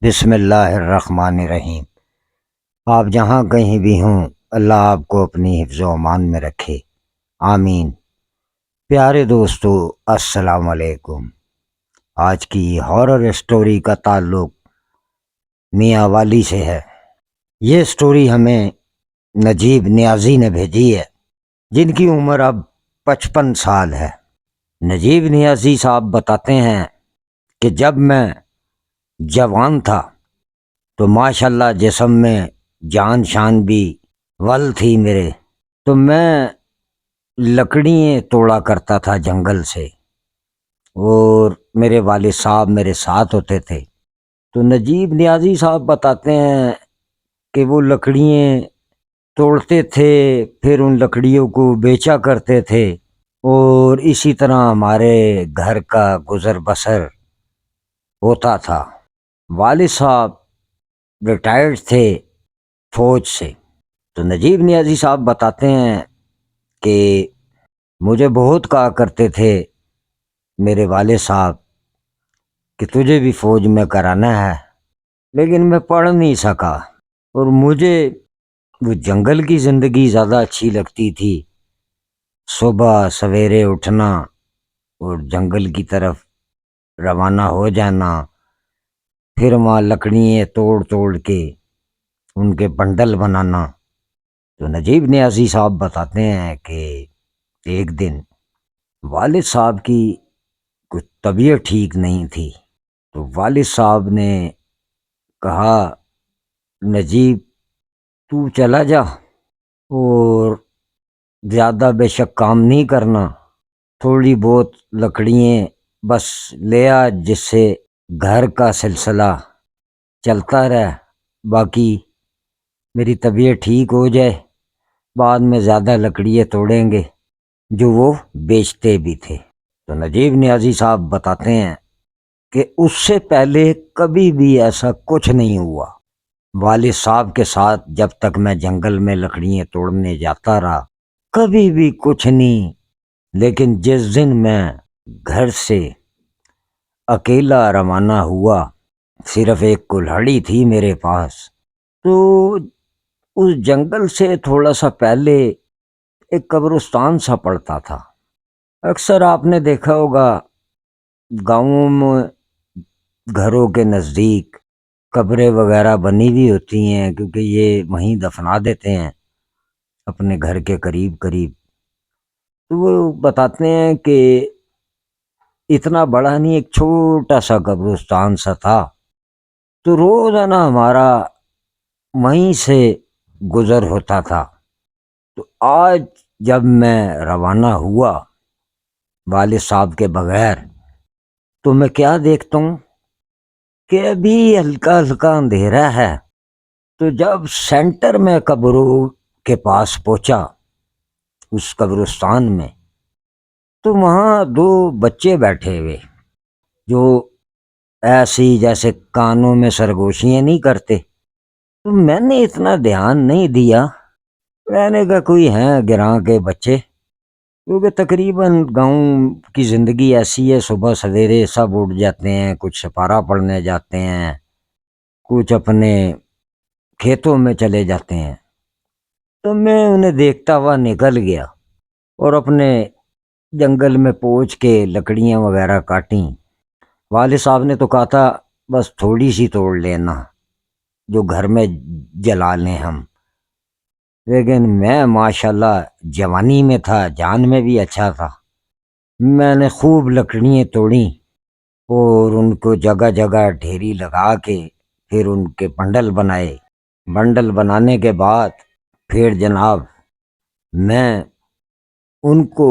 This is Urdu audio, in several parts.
بسم اللہ الرحمن الرحیم۔ آپ جہاں کہیں بھی ہوں، اللہ آپ کو اپنی حفظ و امان میں رکھے، آمین۔ پیارے دوستو، السلام علیکم۔ آج کی ہارر اسٹوری کا تعلق میاں والی سے ہے۔ یہ اسٹوری ہمیں نجیب نیازی نے بھیجی ہے، جن کی عمر اب 55 سال ہے۔ نجیب نیازی صاحب بتاتے ہیں کہ جب میں جوان تھا تو ماشاءاللہ جسم میں جان شان بھی ول تھی میرے، تو میں لکڑیاں توڑا کرتا تھا جنگل سے، اور میرے والد صاحب میرے ساتھ ہوتے تھے۔ تو نجیب نیازی صاحب بتاتے ہیں کہ وہ لکڑیاں توڑتے تھے، پھر ان لکڑیوں کو بیچا کرتے تھے، اور اسی طرح ہمارے گھر کا گزر بسر ہوتا تھا۔ والد صاحب ریٹائرڈ تھے فوج سے۔ تو نجیب نیازی صاحب بتاتے ہیں کہ مجھے بہت کہا کرتے تھے میرے والد صاحب کہ تجھے بھی فوج میں کرانا ہے، لیکن میں پڑھ نہیں سکا، اور مجھے وہ جنگل کی زندگی زیادہ اچھی لگتی تھی۔ صبح سویرے اٹھنا اور جنگل کی طرف روانہ ہو جانا، پھر وہاں لکڑیاں توڑ توڑ کے ان کے بنڈل بنانا۔ تو نجیب نیازی صاحب بتاتے ہیں کہ ایک دن والد صاحب کی کچھ طبیعت ٹھیک نہیں تھی، تو والد صاحب نے کہا نجیب تو چلا جا اور زیادہ بے شک کام نہیں کرنا، تھوڑی بہت لکڑیاں بس لے آ جس سے گھر کا سلسلہ چلتا رہے، باقی میری طبیعت ٹھیک ہو جائے بعد میں زیادہ لکڑیاں توڑیں گے، جو وہ بیچتے بھی تھے۔ تو نجیب نیازی صاحب بتاتے ہیں کہ اس سے پہلے کبھی بھی ایسا کچھ نہیں ہوا۔ والد صاحب کے ساتھ جب تک میں جنگل میں لکڑیاں توڑنے جاتا رہا، کبھی بھی کچھ نہیں، لیکن جس دن میں گھر سے اکیلا روانہ ہوا، صرف ایک کلہڑی تھی میرے پاس، تو اس جنگل سے تھوڑا سا پہلے ایک قبرستان سا پڑتا تھا۔ اکثر آپ نے دیکھا ہوگا گاؤں میں گھروں کے نزدیک قبریں وغیرہ بنی ہوئی ہوتی ہیں، کیونکہ یہ وہیں دفنا دیتے ہیں اپنے گھر کے قریب قریب۔ تو وہ بتاتے ہیں کہ اتنا بڑا نہیں، ایک چھوٹا سا قبرستان سا تھا، تو روزانہ ہمارا وہیں سے گزر ہوتا تھا۔ تو آج جب میں روانہ ہوا والد صاحب کے بغیر، تو میں کیا دیکھتا ہوں کہ ابھی ہلکا ہلکا اندھیرا ہے۔ تو جب سینٹر میں قبروں کے پاس پہنچا اس قبرستان میں، تو وہاں دو بچے بیٹھے ہوئے، جو ایسی جیسے کانوں میں سرگوشیاں نہیں کرتے۔ تو میں نے اتنا دھیان نہیں دیا، میں نے کہا کوئی ہیں گراں کے بچے، کیونکہ تقریباً گاؤں کی زندگی ایسی ہے، صبح سویرے سب اٹھ جاتے ہیں، کچھ سپارہ پڑھنے جاتے ہیں، کچھ اپنے کھیتوں میں چلے جاتے ہیں۔ تو میں انہیں دیکھتا ہوا نکل گیا اور اپنے جنگل میں پہنچ کے لکڑیاں وغیرہ کاٹیں۔ والد صاحب نے تو کہا تھا بس تھوڑی سی توڑ لینا جو گھر میں جلا لیں ہم، لیکن میں ماشاءاللہ جوانی میں تھا، جان میں بھی اچھا تھا، میں نے خوب لکڑیاں توڑیں اور ان کو جگہ جگہ ڈھیری لگا کے پھر ان کے بنڈل بنائے۔ بنڈل بنانے کے بعد پھر جناب میں ان کو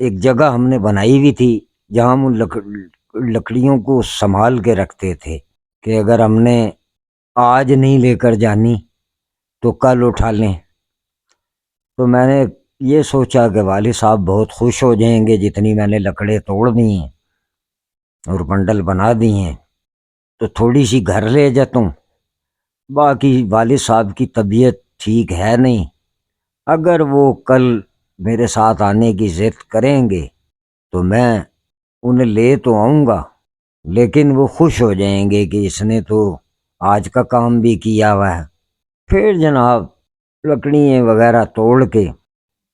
ایک جگہ ہم نے بنائی ہوئی تھی جہاں ہم ان لکڑیوں کو سنبھال کے رکھتے تھے کہ اگر ہم نے آج نہیں لے کر جانی تو کل اٹھا لیں۔ تو میں نے یہ سوچا کہ والد صاحب بہت خوش ہو جائیں گے، جتنی میں نے لکڑیں توڑ دی ہیں اور بنڈل بنا دی ہیں تو تھوڑی سی گھر لے جاتا ہوں، باقی والد صاحب کی طبیعت ٹھیک ہے نہیں، اگر وہ کل میرے ساتھ آنے کی ضد کریں گے تو میں انہیں لے تو آؤں گا، لیکن وہ خوش ہو جائیں گے کہ اس نے تو آج کا کام بھی کیا ہوا ہے۔ پھر جناب لکڑیاں وغیرہ توڑ کے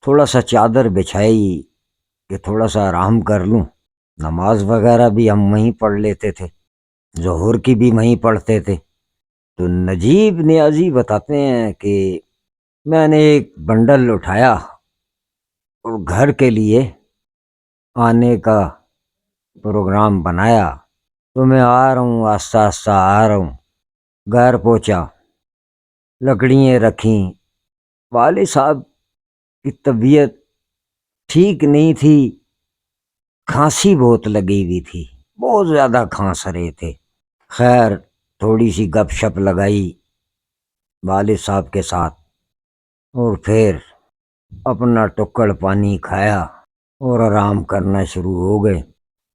تھوڑا سا چادر بچھائی کہ تھوڑا سا آرام کر لوں۔ نماز وغیرہ بھی ہم وہیں پڑھ لیتے تھے، ظہر کی بھی وہیں پڑھتے تھے۔ تو نجیب نیازی بتاتے ہیں کہ میں نے ایک بنڈل اٹھایا اور گھر کے لیے آنے کا پروگرام بنایا، تو میں آ رہا ہوں، آہستہ آہستہ آ رہا ہوں، گھر پہنچا، لکڑیاں رکھیں۔ والد صاحب کی طبیعت ٹھیک نہیں تھی، کھانسی بہت لگی ہوئی تھی، بہت زیادہ کھانس رہے تھے۔ خیر تھوڑی سی گپ شپ لگائی والد صاحب کے ساتھ، اور پھر اپنا ٹکڑ پانی کھایا اور آرام کرنا شروع ہو گئے۔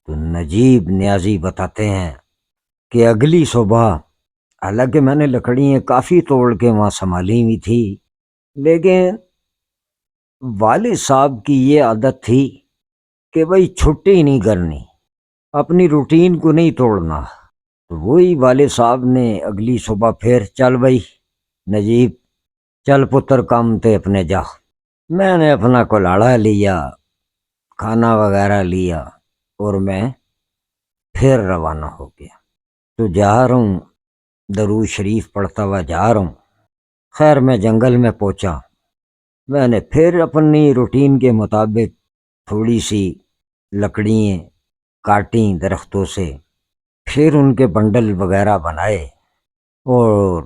تو نجیب نیازی بتاتے ہیں کہ اگلی صبح، حالانکہ میں نے لکڑیاں کافی توڑ کے وہاں سنبھالی ہوئی تھی، لیکن والد صاحب کی یہ عادت تھی کہ بھائی چھٹی نہیں کرنی، اپنی روٹین کو نہیں توڑنا۔ تو وہی والد صاحب نے اگلی صبح پھر چل بھائی نجیب چل پتر کام تے اپنے جا۔ میں نے اپنا کلاڑا لیا، کھانا وغیرہ لیا، اور میں پھر روانہ ہو گیا۔ تو جا رہا ہوں، درود شریف پڑھتا ہوا جا رہا ہوں۔ خیر میں جنگل میں پہنچا، میں نے پھر اپنی روٹین کے مطابق تھوڑی سی لکڑیاں کاٹیں درختوں سے، پھر ان کے بنڈل وغیرہ بنائے، اور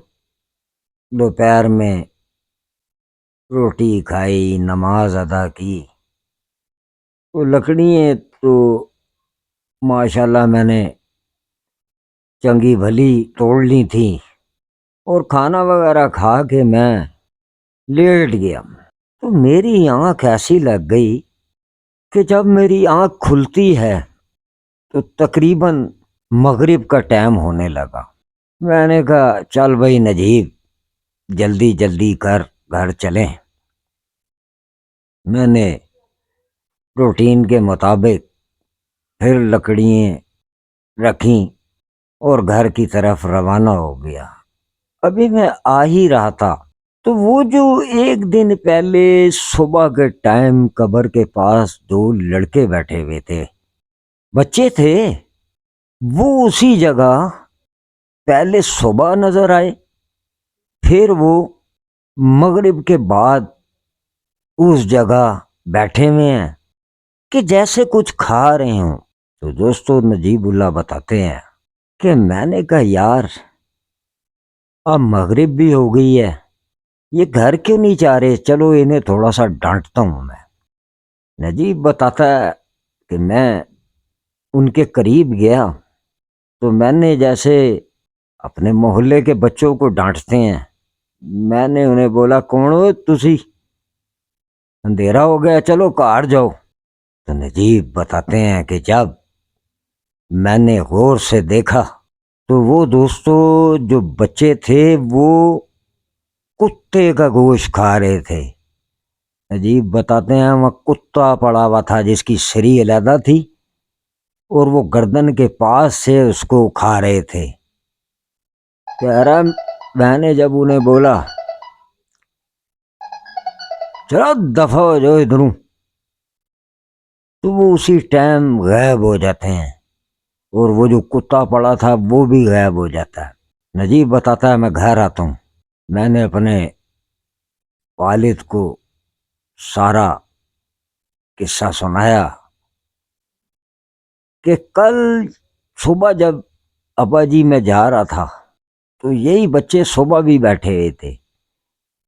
دوپہر میں روٹی کھائی، نماز ادا کی۔ وہ لکڑیاں تو ماشاءاللہ میں نے چنگی بھلی توڑ لی تھی، اور کھانا وغیرہ کھا کے میں لیٹ گیا۔ تو میری آنکھ ایسی لگ گئی کہ جب میری آنکھ کھلتی ہے تو تقریباً مغرب کا ٹائم ہونے لگا۔ میں نے کہا چل بھائی نجیب جلدی جلدی کر، گھر چلیں۔ میں نے روٹین کے مطابق پھر لکڑیاں رکھیں اور گھر کی طرف روانہ ہو گیا۔ ابھی میں آ ہی رہا تھا تو وہ جو ایک دن پہلے صبح کے ٹائم قبر کے پاس دو لڑکے بیٹھے ہوئے تھے، بچے تھے، وہ اسی جگہ پہلے صبح نظر آئے، پھر وہ مغرب کے بعد اس جگہ بیٹھے ہوئے ہیں کہ جیسے کچھ کھا رہے ہوں۔ تو دوستو نجیب اللہ بتاتے ہیں کہ میں نے کہا یار اب مغرب بھی ہو گئی ہے، یہ گھر کیوں نہیں جا رہے، چلو انہیں تھوڑا سا ڈانٹتا ہوں میں۔ نجیب بتاتا ہے کہ میں ان کے قریب گیا تو میں نے جیسے اپنے محلے کے بچوں کو ڈانٹتے ہیں، میں نے انہیں بولا کون ہو تسی، اندھیرا ہو گیا چلو کار جاؤ۔ تو نجیب بتاتے ہیں کہ جب میں نے غور سے دیکھا تو وہ دوستو جو بچے تھے وہ کتے کا گوشت کھا رہے تھے۔ نجیب بتاتے ہیں وہ کتا پڑا ہوا تھا جس کی سری علیحدہ تھی، اور وہ گردن کے پاس سے اس کو کھا رہے تھے۔ کہہ رہا میں نے جب انہیں بولا چلو دفع ہو جاؤ ادھروں، تو وہ اسی ٹائم غائب ہو جاتے ہیں، اور وہ جو کتا پڑا تھا وہ بھی غائب ہو جاتا ہے۔ نجیب بتاتا ہے میں گھر آتا ہوں، میں نے اپنے والد کو سارا قصہ سنایا کہ کل صبح جب ابا جی میں جا رہا تھا تو یہی بچے صبح بھی بیٹھے ہوئے تھے،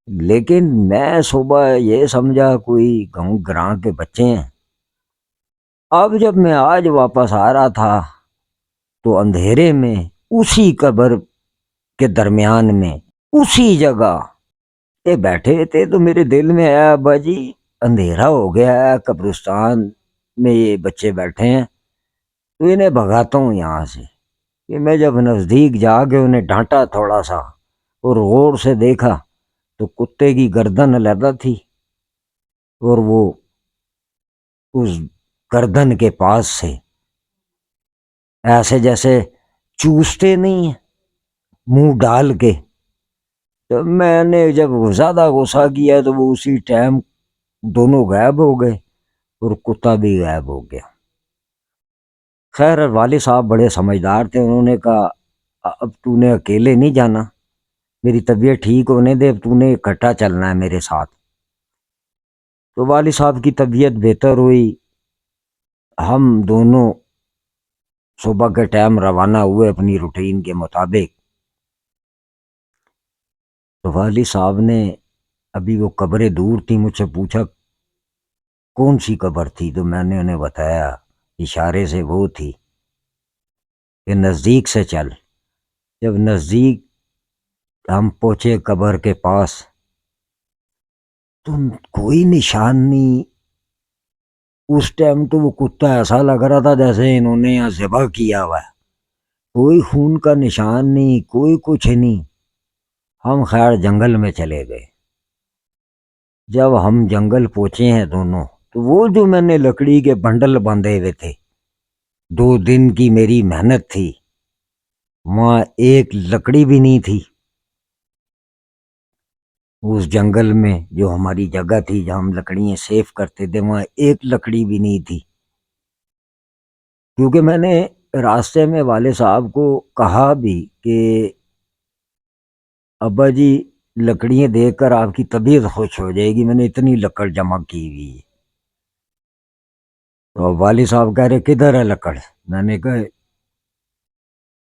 لیکن میں صبح یہ سمجھا کوئی گاؤں گراں کے بچے ہیں۔ اب جب میں آج واپس آ رہا تھا تو اندھیرے میں اسی قبر کے درمیان میں اسی جگہ یہ بیٹھے تھے، تو میرے دل میں آیا ابا جی اندھیرا ہو گیا ہے، قبرستان میں یہ بچے بیٹھے ہیں، تو انہیں بھگاتا ہوں یہاں سے۔ کہ میں جب نزدیک جا کے انہیں ڈانٹا تھوڑا سا اور غور سے دیکھا تو کتے کی گردن علیحدہ تھی، اور وہ اس گردن کے پاس سے ایسے جیسے چوستے نہیں ہیں منہ ڈال کے۔ تو میں نے جب زیادہ غصہ کیا تو وہ اسی ٹائم دونوں غائب ہو گئے اور کتا بھی غائب ہو گیا۔ خیر والد صاحب بڑے سمجھدار تھے، انہوں نے کہا اب تو نے اکیلے نہیں جانا، میری طبیعت ٹھیک ہونے دے، اب تو نے اکٹھا چلنا ہے میرے ساتھ۔ تو والد صاحب کی طبیعت بہتر ہوئی، ہم دونوں صبح کے ٹائم روانہ ہوئے اپنی روٹین کے مطابق۔ تو والد صاحب نے، ابھی وہ قبریں دور تھیں، مجھ سے پوچھا کون سی قبر تھی، تو میں نے انہیں بتایا اشارے سے وہ تھی کہ نزدیک سے چل۔ جب نزدیک ہم پہنچے قبر کے پاس تو کوئی نشان نہیں۔ اس ٹائم تو وہ کتا ایسا لگ رہا تھا جیسے انہوں نے یہاں ذبح کیا ہوا ہے، کوئی خون کا نشان نہیں، کوئی کچھ نہیں۔ ہم خیر جنگل میں چلے گئے۔ جب ہم جنگل پہنچے ہیں دونوں، تو وہ جو میں نے لکڑی کے بنڈل باندھے ہوئے تھے، 2 دن کی میری محنت تھی، وہاں ایک لکڑی بھی نہیں تھی۔ اس جنگل میں جو ہماری جگہ تھی جہاں ہم لکڑیاں سیف کرتے تھے، وہاں ایک لکڑی بھی نہیں تھی، کیونکہ میں نے راستے میں والد صاحب کو کہا بھی کہ ابا جی لکڑیاں دیکھ کر آپ کی طبیعت خوش ہو جائے گی، میں نے اتنی لکڑ جمع کی ہوئی ہے۔ تو والد صاحب کہہ رہے کدھر ہے لکڑ؟ میں نے کہا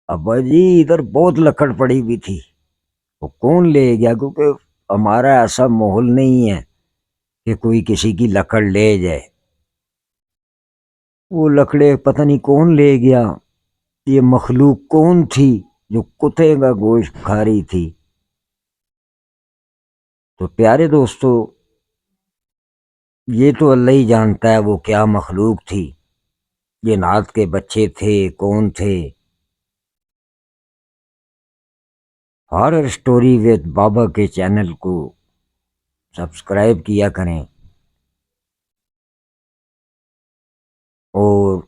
ابا جی ادھر بہت لکڑ پڑی ہوئی تھی، وہ کون لے گیا؟ کیونکہ ہمارا ایسا ماحول نہیں ہے کہ کوئی کسی کی لکڑ لے جائے۔ وہ لکڑے پتہ نہیں کون لے گیا، یہ مخلوق کون تھی جو کتے کا گوشت کھا رہی تھی؟ تو پیارے دوستو، یہ تو اللہ ہی جانتا ہے وہ کیا مخلوق تھی، یہ نات کے بچے تھے، کون تھے۔ ہارر سٹوری وتھ بابا کے چینل کو سبسکرائب کیا کریں اور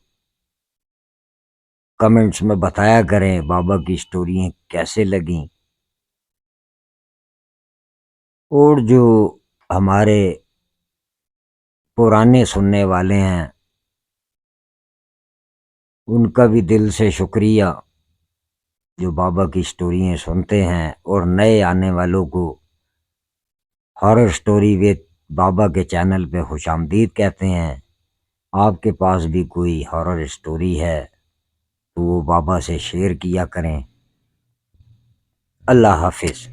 کمنٹس میں بتایا کریں بابا کی سٹوریاں کیسے لگیں، اور جو ہمارے پرانے سننے والے ہیں ان کا بھی دل سے شکریہ جو بابا کی سٹوریاں سنتے ہیں، اور نئے آنے والوں کو ہارر سٹوری وتھ بابا کے چینل پہ خوش آمدید کہتے ہیں۔ آپ کے پاس بھی کوئی ہارر سٹوری ہے تو وہ بابا سے شیئر کیا کریں۔ اللہ حافظ۔